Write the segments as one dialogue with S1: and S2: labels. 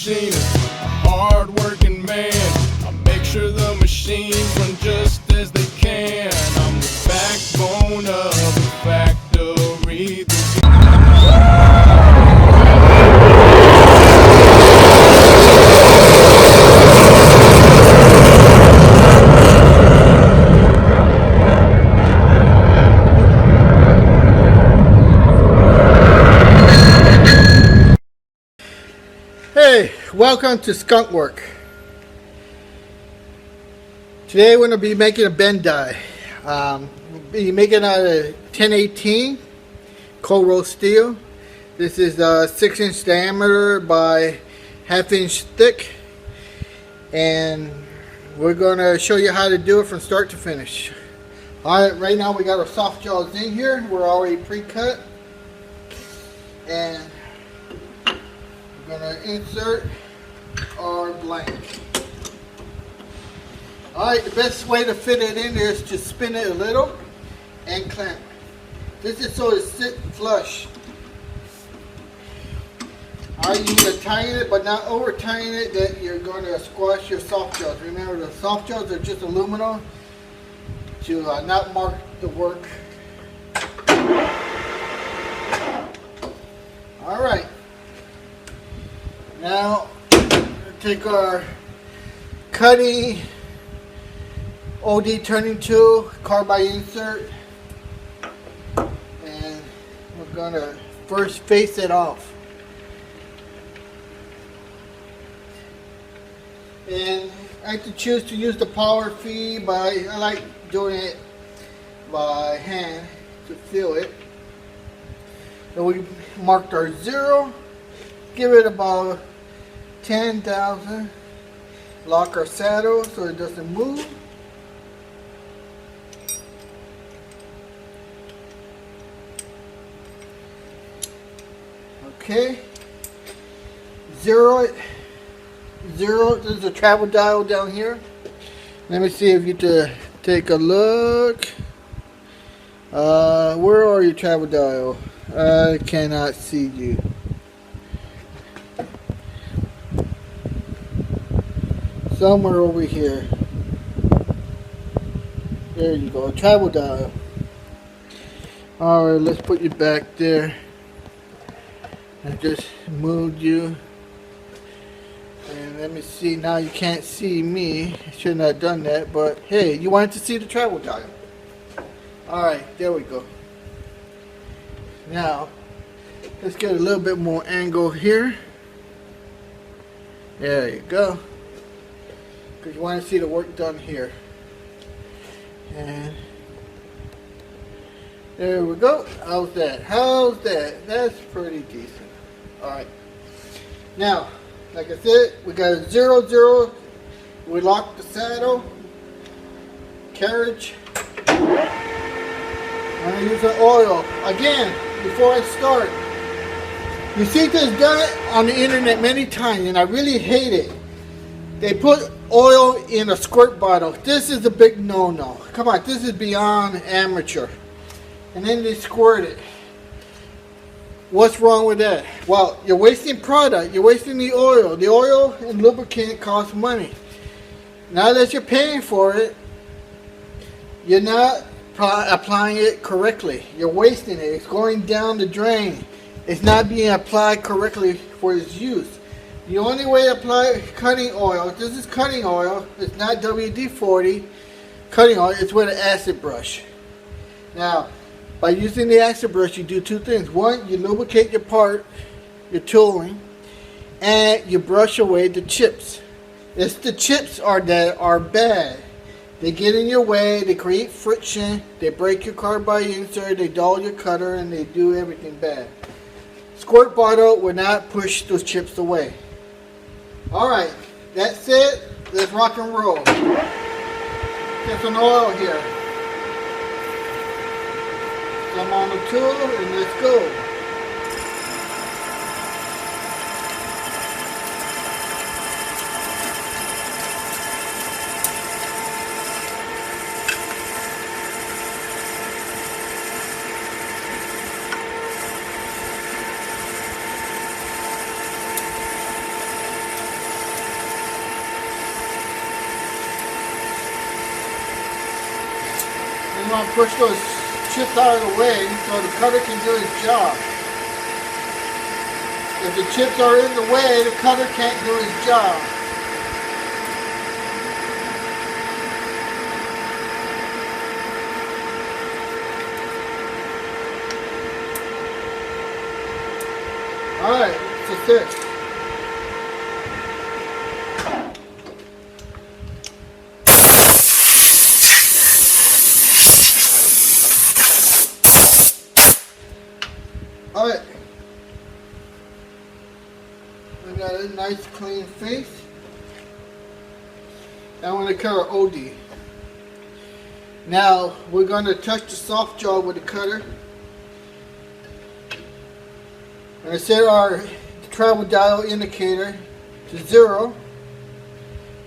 S1: machinist, a hard-working man. I make sure the machines run just as they can. I'm the backbone of the factory.
S2: Hey, welcome to Skunk Work. Today we're going to be making a bend die. We'll be making out of 1018 cold rolled steel. This is 6-inch diameter by 1/2 inch thick, and we're going to show you how to do it from start to finish. Alright, right now we got our soft jaws in here. We're already pre-cut, and we're going to insert our blank. Alright, the best way to fit it in there is to spin it a little and clamp. This is so it sits flush. Alright, you need to tighten it, but not over tighten it that you're going to squash your soft jaws. Remember, the soft jaws are just aluminum to not mark the work. Alright. Now, take our cutting OD turning tool, carbide insert, and we're going to first face it off. And I have to choose to use the power feed, but I like doing it by hand to feel it. So we marked our 0. Give it about 10,000. Lock our saddle so it doesn't move. Okay. 0 it. 0. There's a travel dial down here. Let me see if you take a look. Where are you, travel dial? I cannot see you. Somewhere over here. There you go, travel dial. Alright, let's put you back there. I just moved you. And let me see, now you can't see me. I shouldn't have done that, but hey, you wanted to see the travel dial. Alright, there we go. Now, let's get a little bit more angle here. There you go. Because you want to see the work done here. And there we go. How's that? How's that? That's pretty decent. Alright. Now, like I said, we got a 0, 0. We lock the saddle. Carriage. I'm going to use the oil. Again, before I start. You see this done on the internet many times, and I really hate it. They put oil in a squirt bottle. This is a big no-no. Come on, this is beyond amateur. And then they squirt it. What's wrong with that? Well, you're wasting product. You're wasting the oil. The oil and lubricant costs money. Now that you're paying for it, you're not applying it correctly. You're wasting it. It's going down the drain. It's not being applied correctly for its use. The only way to apply cutting oil, this is cutting oil, it's not WD-40 cutting oil, it's with an acid brush. Now, by using the acid brush, you do two things. One, you lubricate your part, your tooling, and you brush away the chips. It's the chips that are bad. They get in your way, they create friction, they break your carbide insert, they dull your cutter, and they do everything bad. Squirt bottle will not push those chips away. Alright, that's it. Let's rock and roll. Get some oil here. Some on the tool and let's go. want to push those chips out of the way so the cutter can do its job. If the chips are in the way, the cutter can't do its job. Alright, so 6. Alright. We got a nice clean face. Now I'm going to cut our OD. Now we're going to touch the soft jaw with the cutter. I'm going to set our travel dial indicator to 0.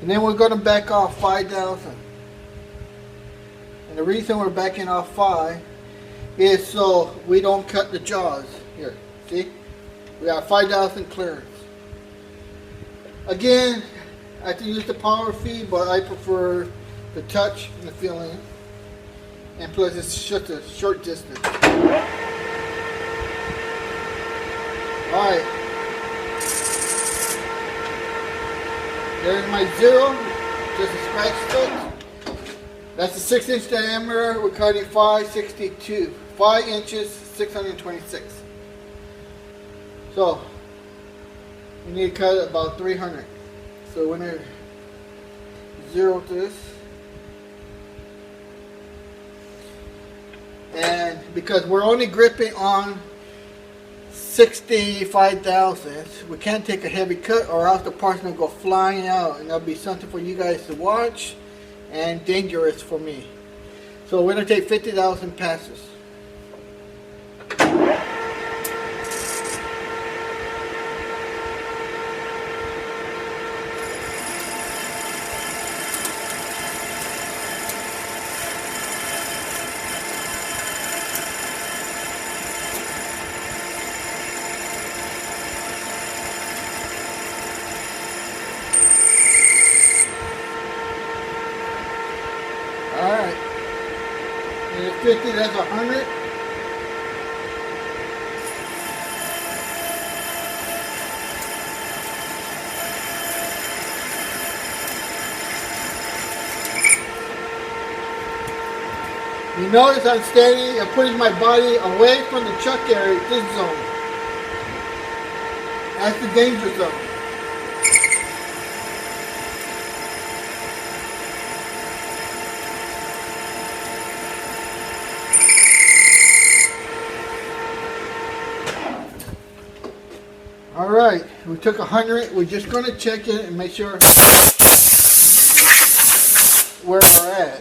S2: And then we're going to back off 5,000. And the reason we're backing off 5 is so we don't cut the jaws. Here, see? We got 5,000 clearance. Again, I can use the power feed, but I prefer the touch and the feeling. And plus it's just a short distance. Alright. There's my 0. Just a scratch stick. That's a 6-inch diameter. We're cutting 562. 5 inches, 626. So, we need to cut about 300. So we're going to 0 to this. And because we're only gripping on 65 thousandths, we can't take a heavy cut or else the parts will go flying out, and that'll be something for you guys to watch and dangerous for me. So we're going to take 50,000 passes. Alright. And at 50, that's 100. You notice I'm standing, I'm putting my body away from the chuck area, this zone. That's the danger zone. Alright, we took 100. We're just going to check it and make sure where we're at.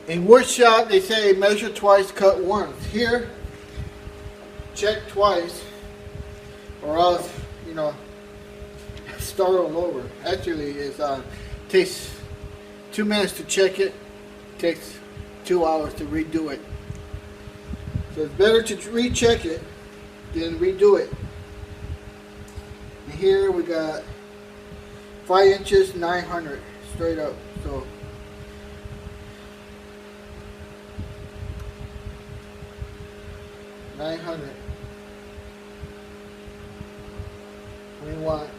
S2: In wood shop, they say measure twice, cut once. Here, check twice, or else, you know, start all over. Actually, it takes 2 minutes to check it. Takes 2 hours to redo it. So it's better to recheck it then redo it. And here we got 5 inches, 900 straight up. So $900. We want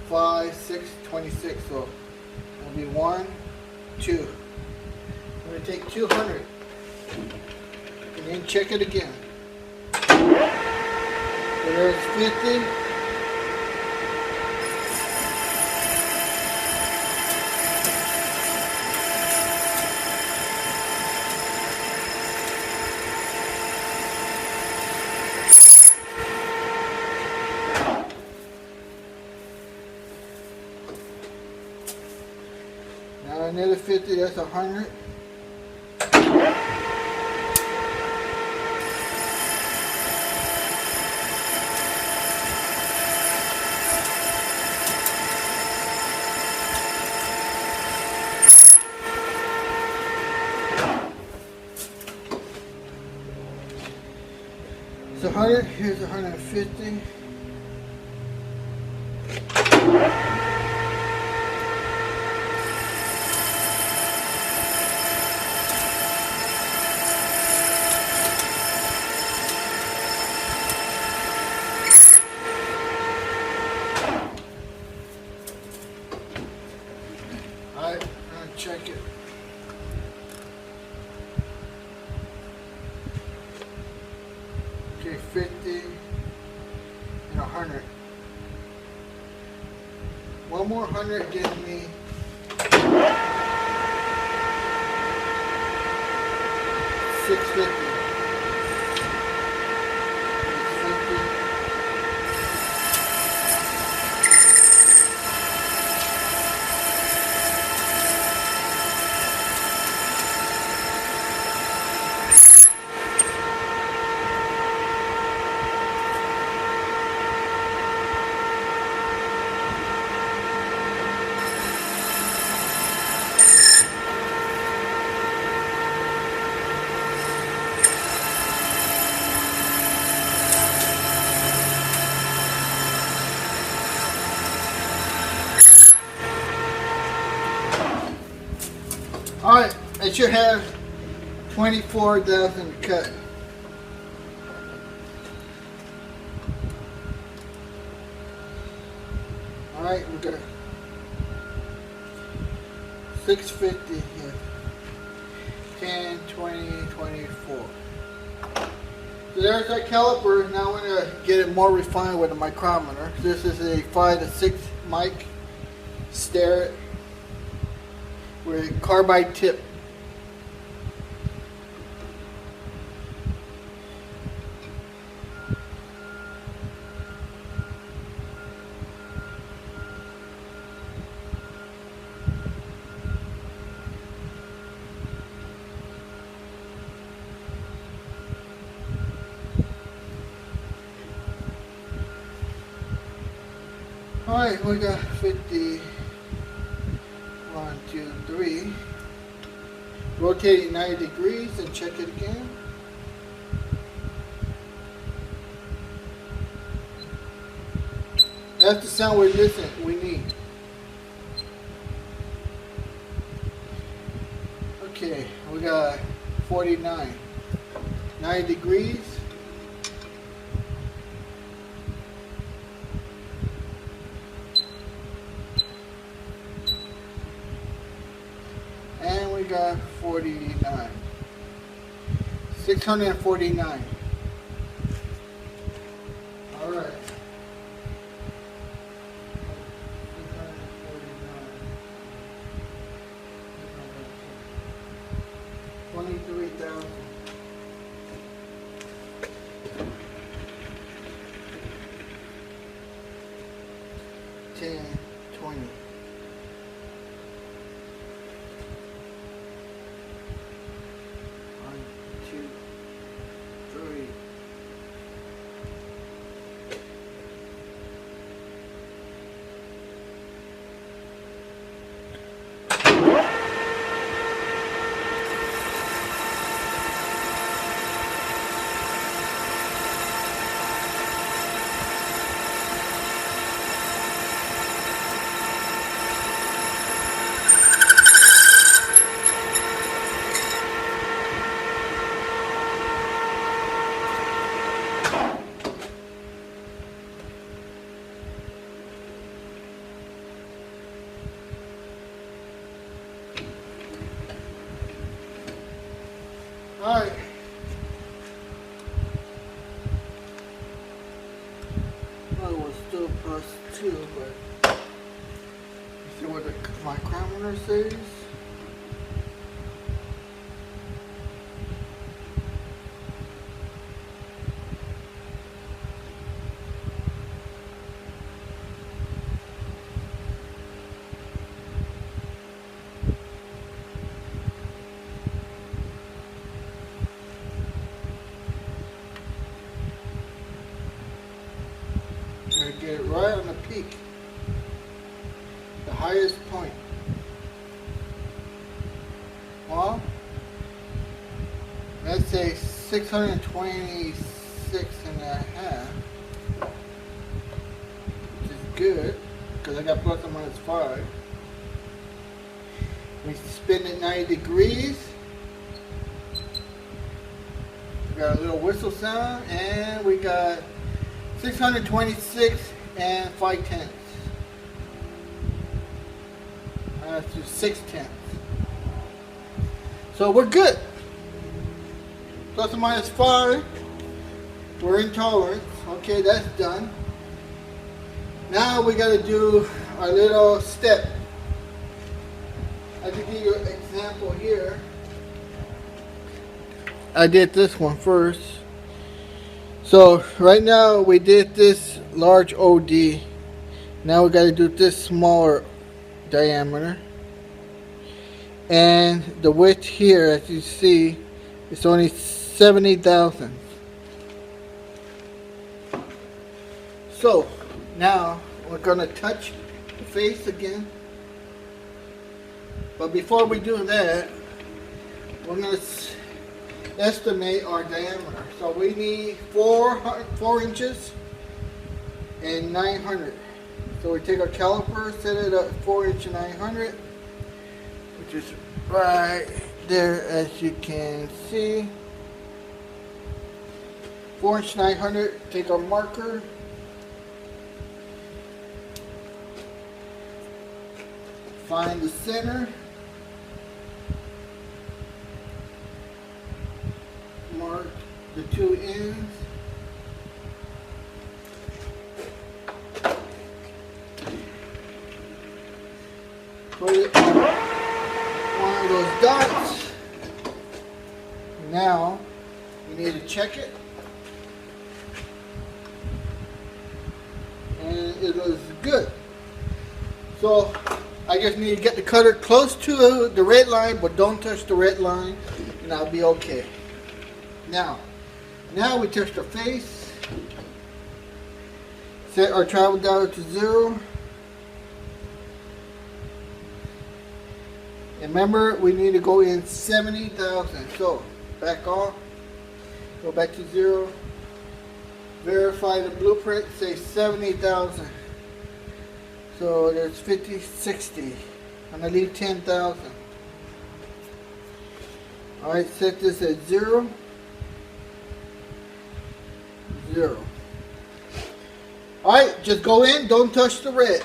S2: 5, 6, 26. So it'll be 1, 2. I'm going to take 200 and then check it again. So there's 50. Now another 50, that's 100. It's 100, here's 150. 50, and 100. One more 100 gives me 650. Alright, it should have 24,000 cut. Alright, we got 650 here. 10, 20, 24. So there's that caliper. Now I'm going to get it more refined with a micrometer. This is a 5 to 6 mic Starrett with a carbide tip. Alright, we got 50. 1, 2, 3. Rotate it 90 degrees and check it again. That's the sound we need. Okay, we got 49. 90 degrees. And we got 49. 649. All right. 23,000. 10, 20. 1, 2, 3. Alright. I was still plus 2, but you see what the micrometer says? Get it right on the peak, the highest point. Well, let's say 626 and a half, which is good because I got plus or minus 5. We spin it 90 degrees. We got a little whistle sound, and we got 626 and 5/10. That's just 6/10. So we're good. Plus or minus 5. We're in tolerance. Okay, that's done. Now we got to do our little step. I can give you an example here. I did this one first. So right now we did this large OD. Now we got to do this smaller diameter. And the width here, as you see, is only 70 thousandths. So now we're going to touch the face again. But before we do that, we're going to estimate our diameter. So we need 4 inches and 900. So we take our caliper, set it at 4 inch and 900, which is right there, as you can see. 4 inch 900. Take our marker. Find the center. Mark the 2 ends. Put it on one of those dots. Now you need to check it. And it was good. So I just need to get the cutter close to the red line, but don't touch the red line, and I'll be okay. Now we touch the face. Set our travel dial to 0. And remember, we need to go in 70 thousandths. So back off. Go back to 0. Verify the blueprint. Say 70 thousandths. So there's 50, 60. I'm going to leave 10,000. Alright, set this at 0. 0. Alright, just go in, don't touch the red.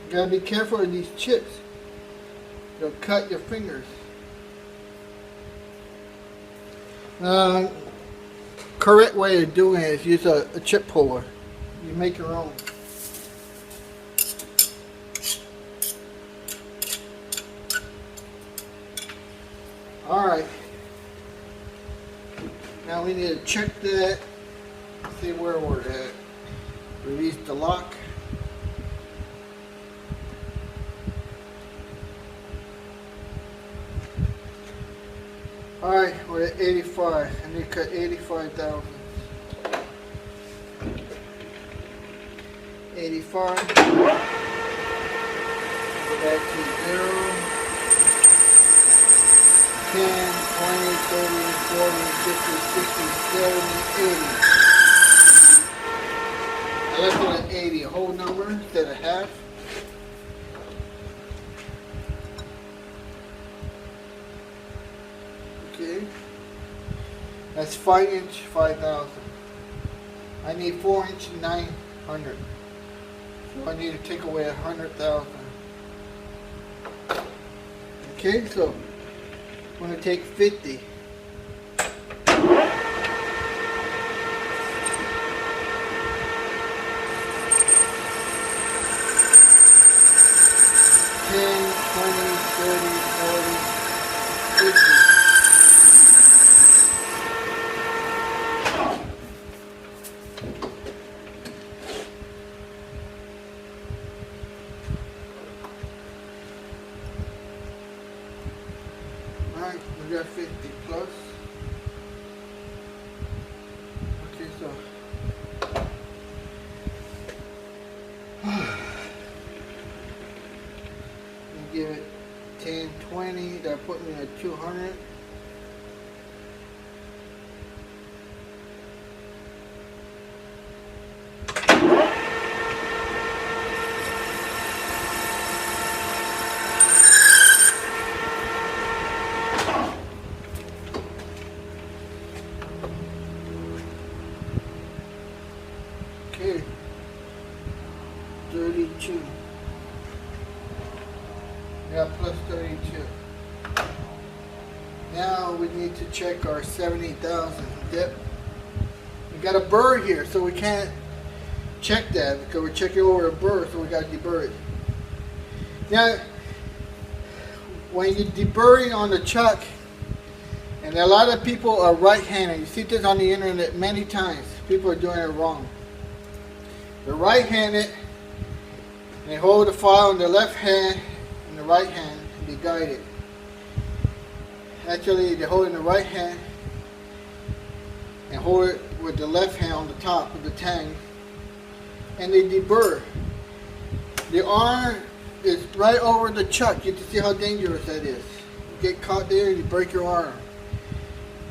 S2: You gotta be careful of these chips. They'll cut your fingers. Correct way of doing it is use a chip puller. You make your own. Alright. Now we need to check that. See where we're at. Release the lock. Alright, we're at 85. I need to cut 85 thousandths. 85. Go back to 0. 10, 20, 30, 40, 50, 60, 70, 80. I left it at 80, a whole number instead of half. Okay. That's 5 inch, 5,000. I need 4 inch, 900. So I need to take away 100,000. Okay, so I'm going to take 50. 10, 20, 30, 40, 50. Alright, we got 50 plus. Okay, so give it 10, 20. That put me at 200. Okay. 32. Yeah, plus 32. Now we need to check our 70,000 dip. We got a burr here, so we can't check that because we're checking over a burr, so we got to deburr it. Now, when you're deburring on the chuck, and a lot of people are right-handed. You see this on the internet many times. People are doing it wrong. They're right-handed, and they hold the file in their left hand and the right hand, and they guide it. Actually, they hold it in the right hand and hold it with the left hand on the top of the tang, and they deburr. The arm is right over the chuck. You can see how dangerous that is. You get caught there, you break your arm.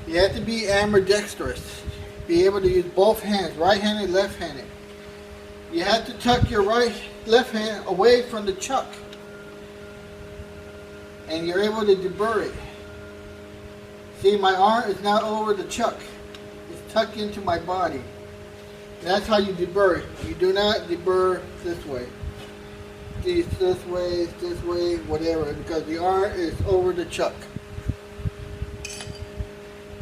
S2: You have to be ambidextrous. Be able to use both hands, right-handed, left-handed. You have to tuck your left hand away from the chuck, and you're able to deburr it. See, my arm is not over the chuck. It's tucked into my body. That's how you deburr. You do not deburr this way. This way, whatever, because the arm is over the chuck.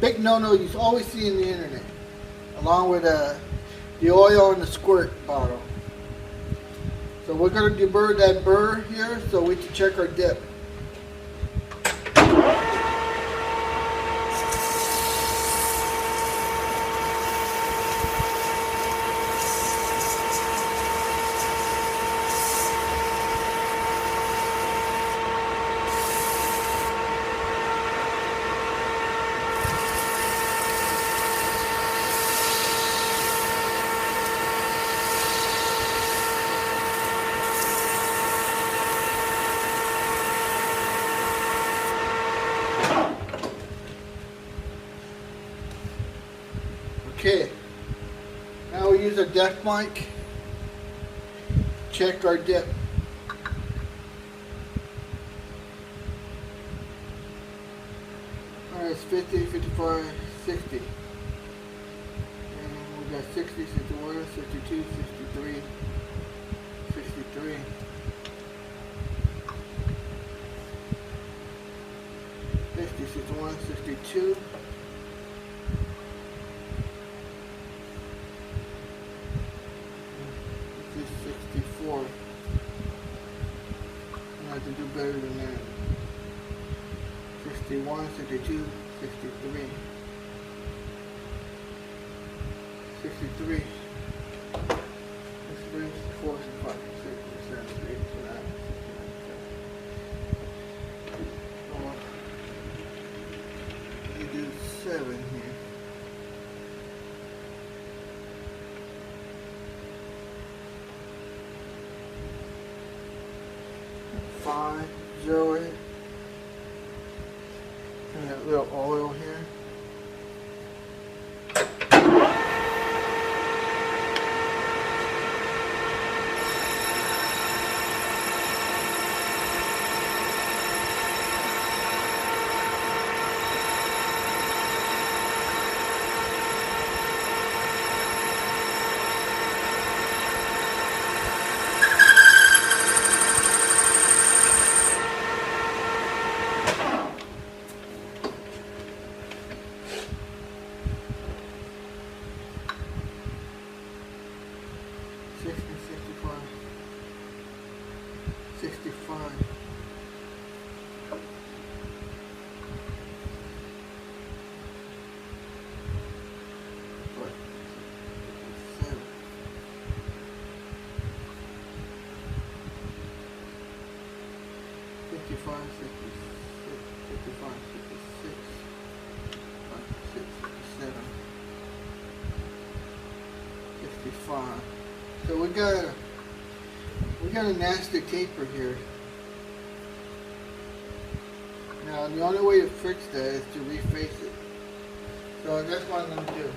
S2: Big no-no you always see in the internet, along with the oil in the squirt bottle. So we're going to deburr that burr here so we can check our dip. Okay, now we use a depth mic, check our dip. Alright, it's 50, 55, 60. And we got 60, 61, 62, 63, 63. 50, 61, 62. This is 64. I have to do better than that. 61, 62, 63. 63. 63, 64, 65, 67, 68, 69, 69. You do 7 here. 5, 0 it. And that little oil here. So we got a nasty taper here. Now the only way to fix that is to reface it. So that's what I'm going to do.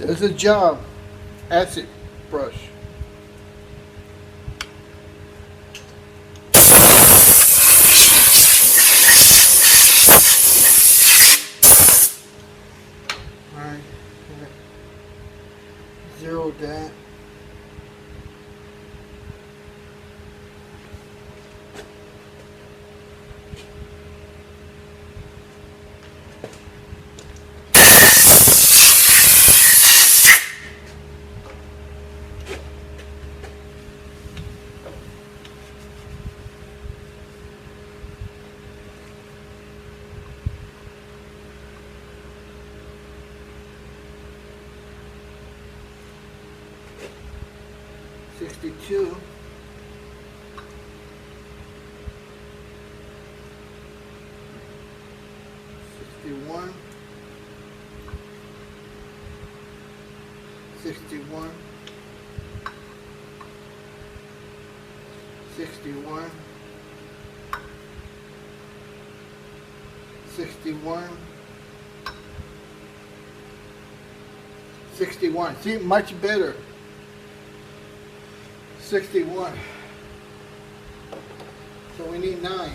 S2: does a job. Acid brush. Alright, zero that. $62. $61. $61. $61. $61. $61. See, much better. 61. So we need 9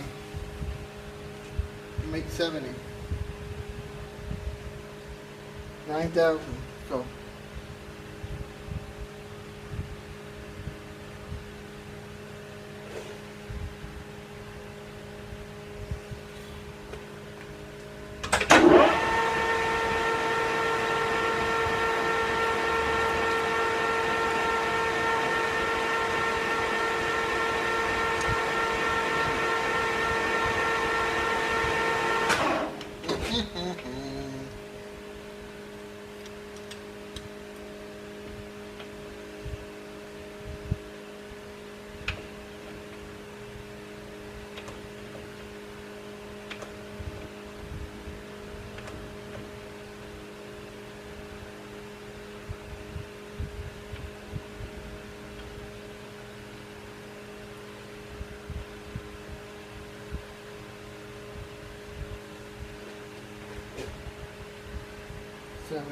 S2: to make 70. 9,000. So $70.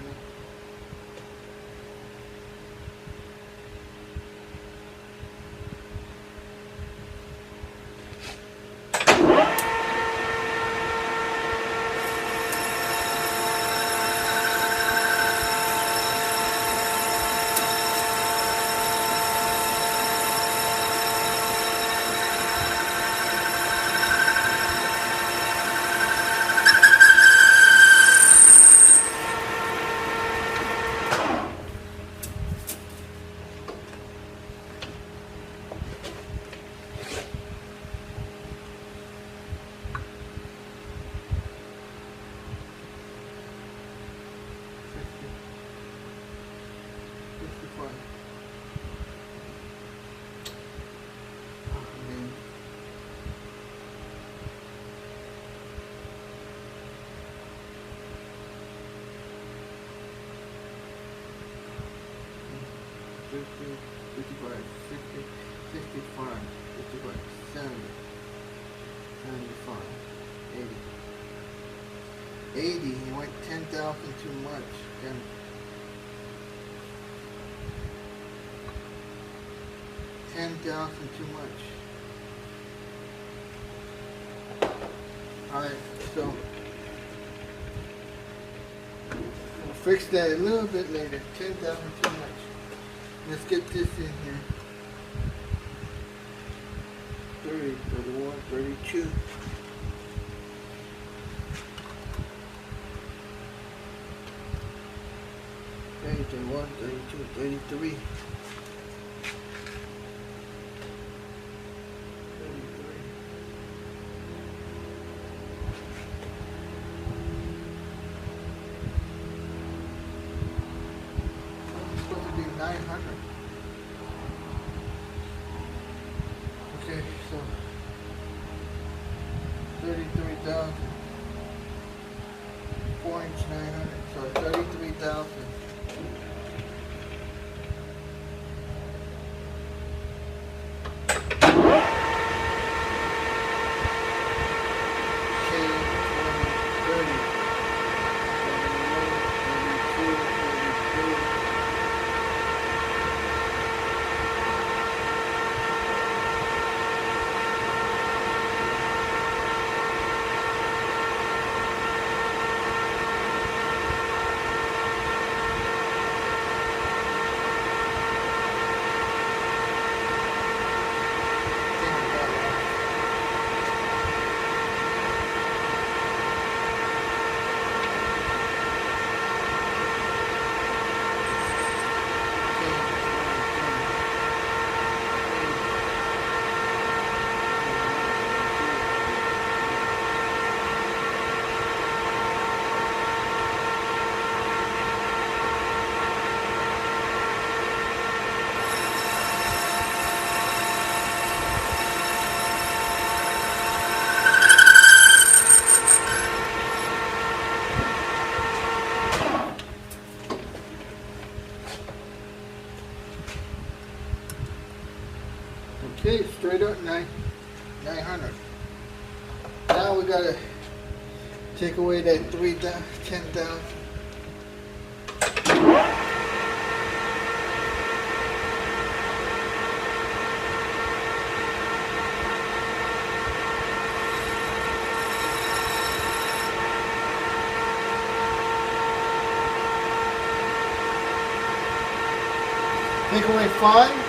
S2: $55, $60, $65, $55, $70, $75, $80. $80, you went 10,000 too much. Then 10,000 too much. Alright, so we'll fix that a little bit later. 10,000 too much. Let's get this in here. 30, 31, 32. 31, 32, 33. 900. Okay, so 33,000. 4-inch 900. So 33,000. Okay, 20, 30, 31, 32, 33. Okay, straight up 900. Now we gotta take away that 10,000. Take away 5.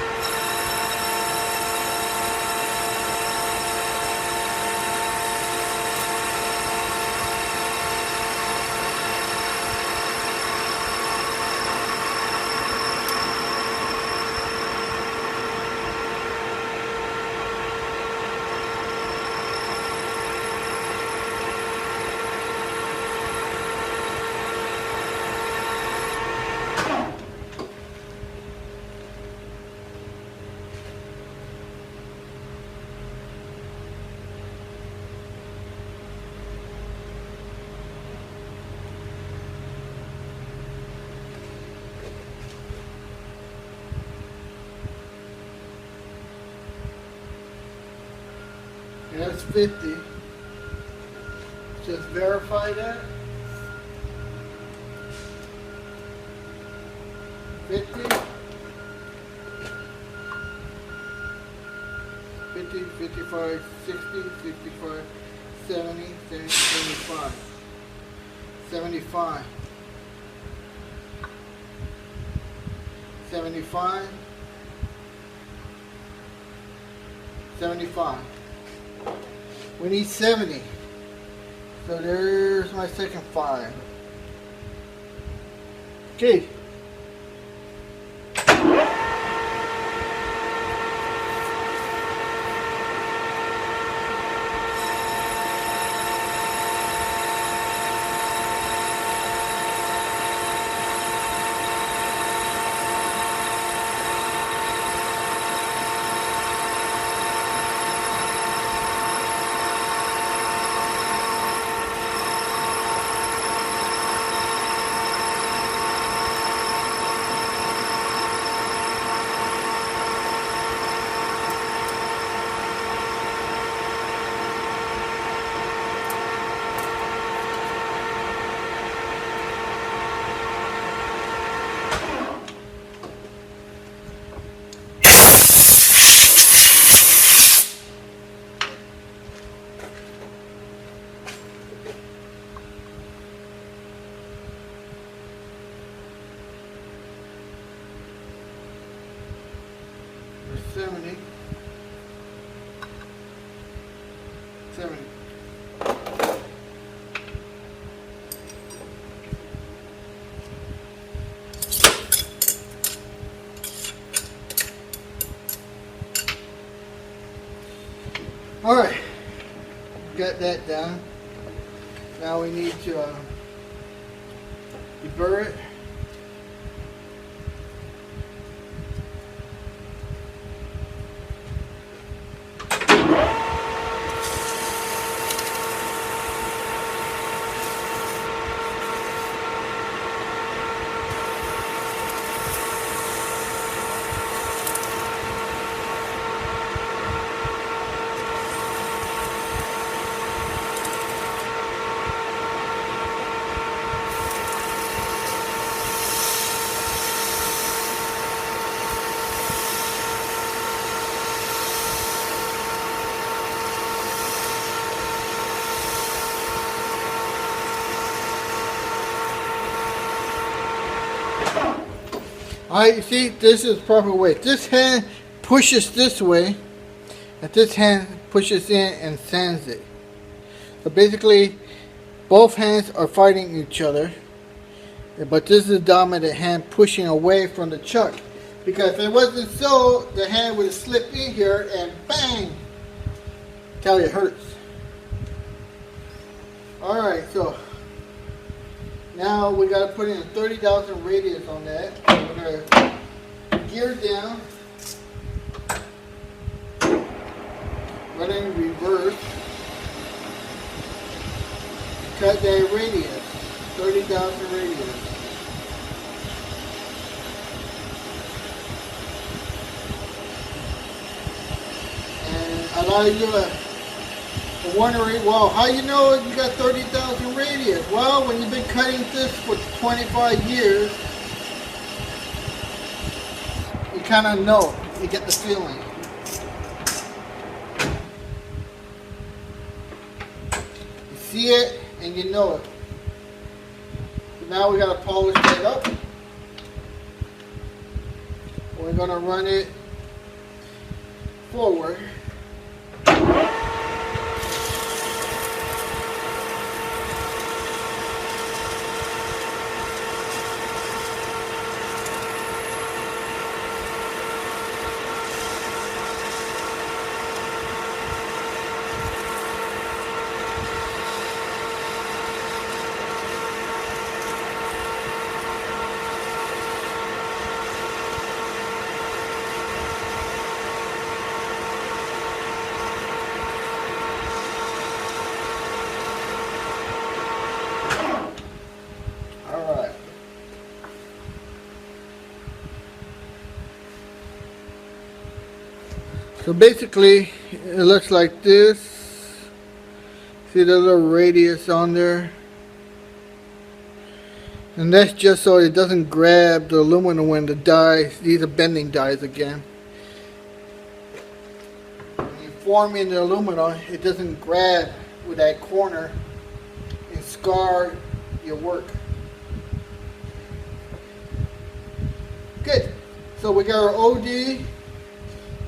S2: That's 50. Just verify that. 50. 50, 55, 60, 65, 70, 75. 75. 75. 75. We need 70. So there's my second 5. Okay. There's 70. 70. All right, got that done. Now we need to deburr it. Alright, you see, this is the proper way. This hand pushes this way, and this hand pushes in and sands it. So basically, both hands are fighting each other, but this is the dominant hand pushing away from the chuck. Because if it wasn't so, the hand would slip in here and bang! Tell you it hurts. Alright, so now we got to put in a 30,000 radius on that. We're going to gear down, run in reverse, cut that radius, 30,000 radius. lot of you are wondering, well, how you know you got 30,000 radius? Well, when you've been cutting this for 25 years, you kind of know. You get the feeling. You see it and you know it. So now we got to polish it up. We're going to run it forward. Alright. So basically, it looks like this. See the little radius on there? And that's just so it doesn't grab the aluminum when the dies. These are bending dies again. When you're forming the aluminum, it doesn't grab with that corner and scar your work. Good. So we got our OD.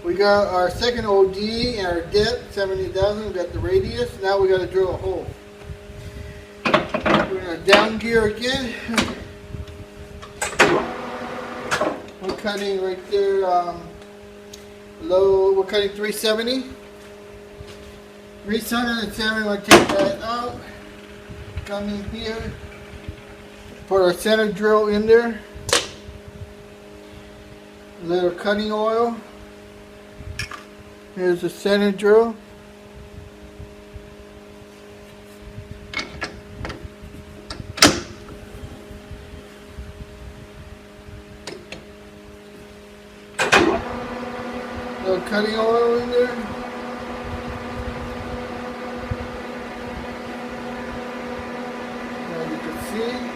S2: We got our second OD and our depth, 70,000. We got the radius. Now we got to drill a hole. We're going to down gear again. We're cutting right there low. We're cutting 370. 370. We're going to take that out. Come in here. Put our center drill in there. A little cutting oil. Here's the center drill. Little cutting oil in there. Now you can see.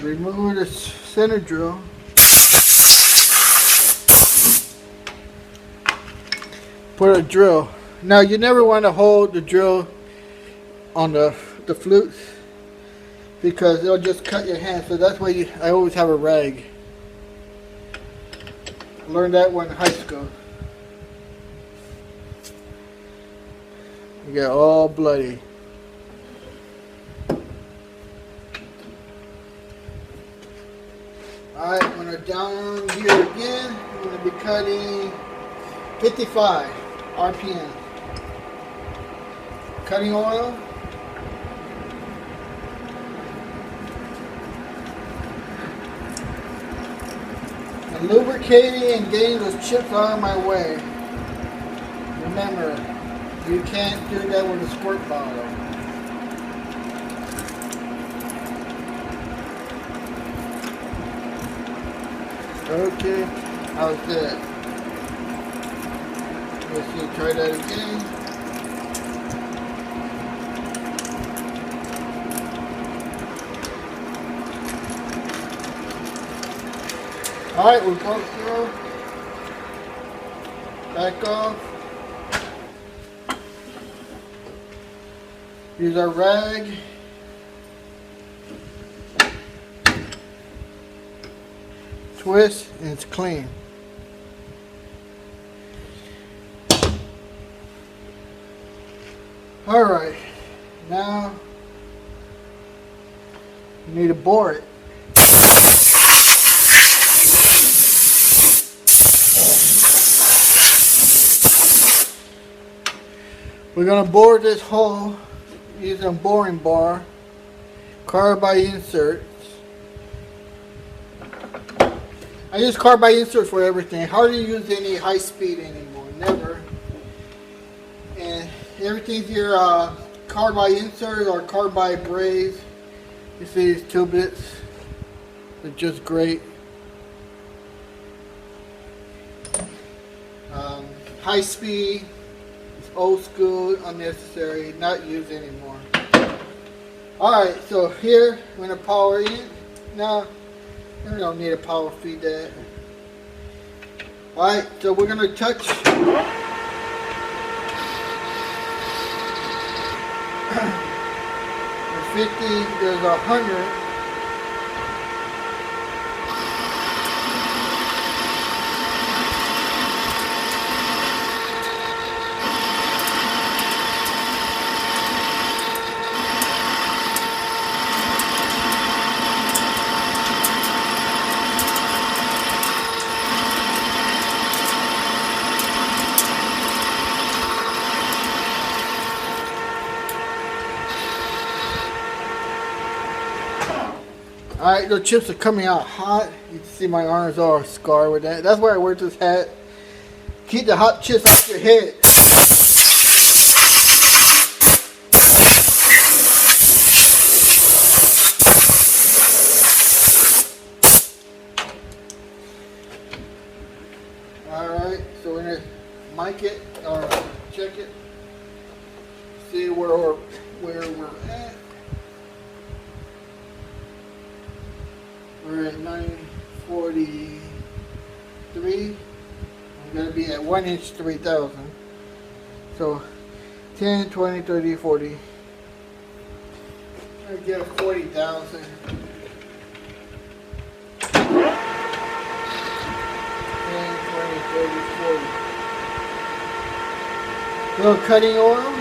S2: Remove the center drill. Put a drill. Now you never want to hold the drill on the flutes because it'll just cut your hand. So that's why I always have a rag. I learned that one in high school. You get all bloody. Alright, when we're down here again, we're going to be cutting 55 RPM. Cutting oil. And lubricating and getting those chips out of my way. Remember, you can't do that with a squirt bottle. Okay, how's that? Let's see, try that again. Alright, we'll go through. Back off. Use our rag. Twist and it's clean. Alright, now you need to bore it. We're going to bore this hole using a boring bar, carbide inserts. I use carbide inserts for everything. Hardly use any high speed anymore. Never. And everything's here carbide insert or carbide braze. You see these 2 bits. They're just great. High speed, it's old school, unnecessary, not used anymore. Alright, so here we're going to power in. Now, we don't need a power feed that. Alright, so we're going to touch. There's 50, there's 100. Alright, the chips are coming out hot. You can see my arms are scarred with that. That's why I wear this hat. Keep the hot chips off your head. Alright, so we're going to mic it or check it. See where we're at. We're at 943. I'm going to be at 1 inch 3000. So 10, 20, 30, 40. I get 40,000. 10, 20, 30, 40. Little cutting oil.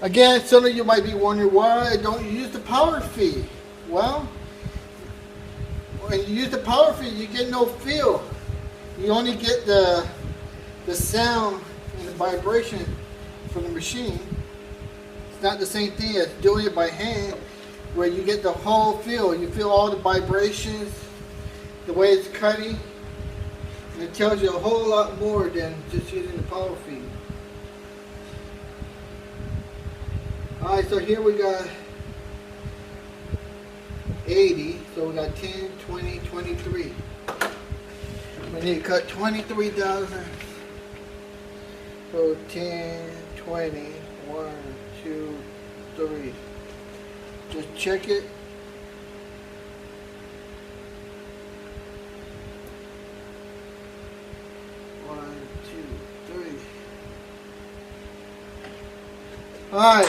S2: Again, some of you might be wondering why I don't use the power feed. Well, when you use the power feed, you get no feel. You only get the sound and the vibration from the machine. It's not the same thing as doing it by hand, where you get the whole feel. You feel all the vibrations, the way it's cutting, and it tells you a whole lot more than just using the power feed. Alright, so here we got 80, so we got 10, 20, 23. We need to cut 23,000. So 10, 20, 1, 2, 3. Just check it. Alright.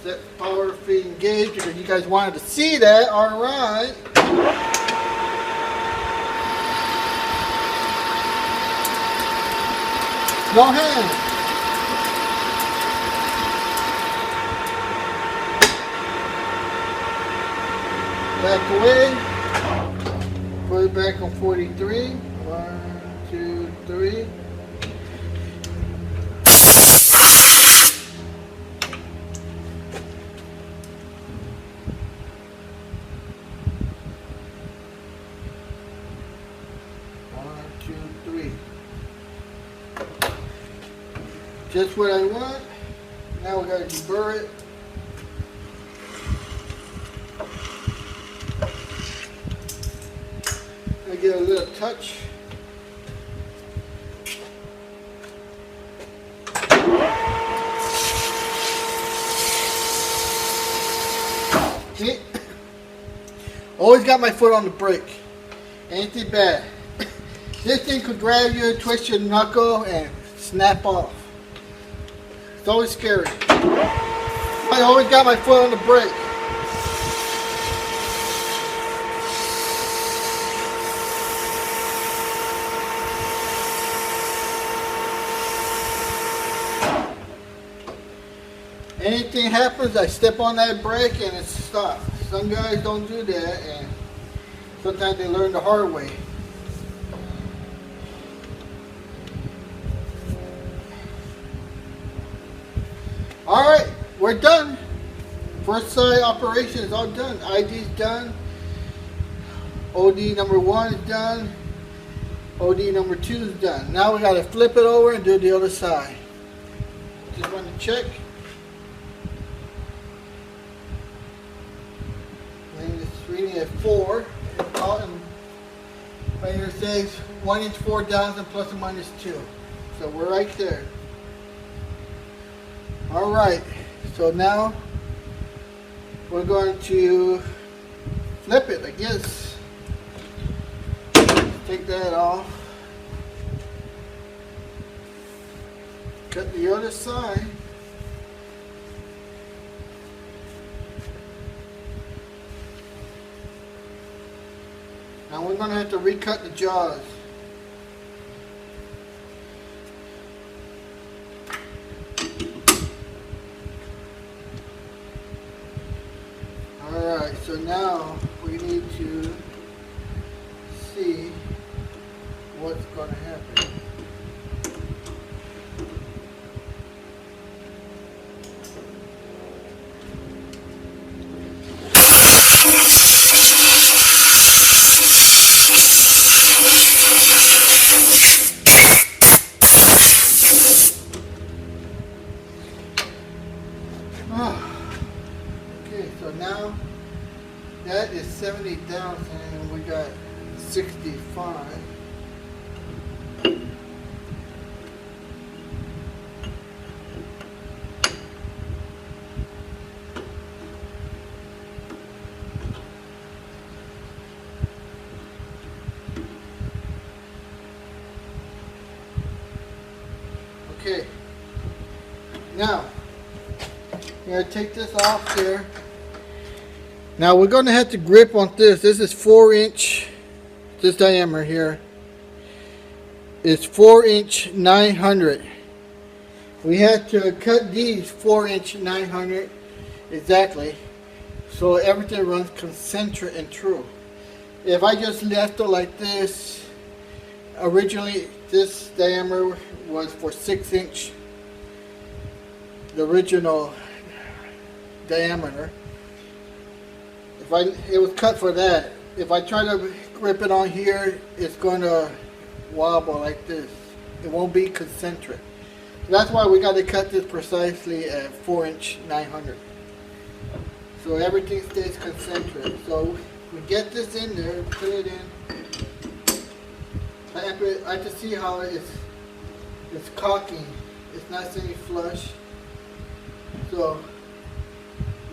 S2: Set power feed engaged because you guys wanted to see that. Alright. No hands. Back away. Put it back on 43. 1, 2, 3. Just what I want. Now we gotta deburr it. I get a little touch. See? Always got my foot on the brake. Anything bad. This thing could grab you, twist your knuckle, and snap off. It's always scary. I always got my foot on the brake. Anything happens, I step on that brake and it stops. Some guys don't do that, and sometimes they learn the hard way. Alright, we're done. First side operation is all done. ID's done. OD number 1 is done. OD number 2 is done. Now we got to flip it over and do the other side. Just want to check. It's reading at 4. Right here says 1 inch 4,000 plus or minus 2. So we're right there. Alright, so now we're going to flip it, I guess. Take that off. Cut the other side. Now we're going to have to recut the jaws. Alright, so now we need to see what's going to happen. Okay, so now that is 70,000 and we got 65. Okay, now I'm going to take this off there. Now we're going to have to grip on this. This is 4 inch, this diameter here is 4 inch 900. We had to cut these 4 inch 900 exactly so everything runs concentric and true. If I just left it like this, originally this diameter was for 6 inch, the original diameter. It was cut for that. If I try to grip it on here, it's going to wobble like this. It won't be concentric. That's why we got to cut this precisely at 4 inch 900. So everything stays concentric. So we get this in there, put it in. I have to see how it's cocking. It's not sitting flush. So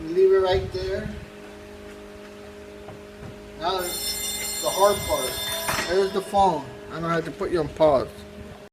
S2: leave it right there. Now the hard part. There's the phone. I don't have to put you on pause.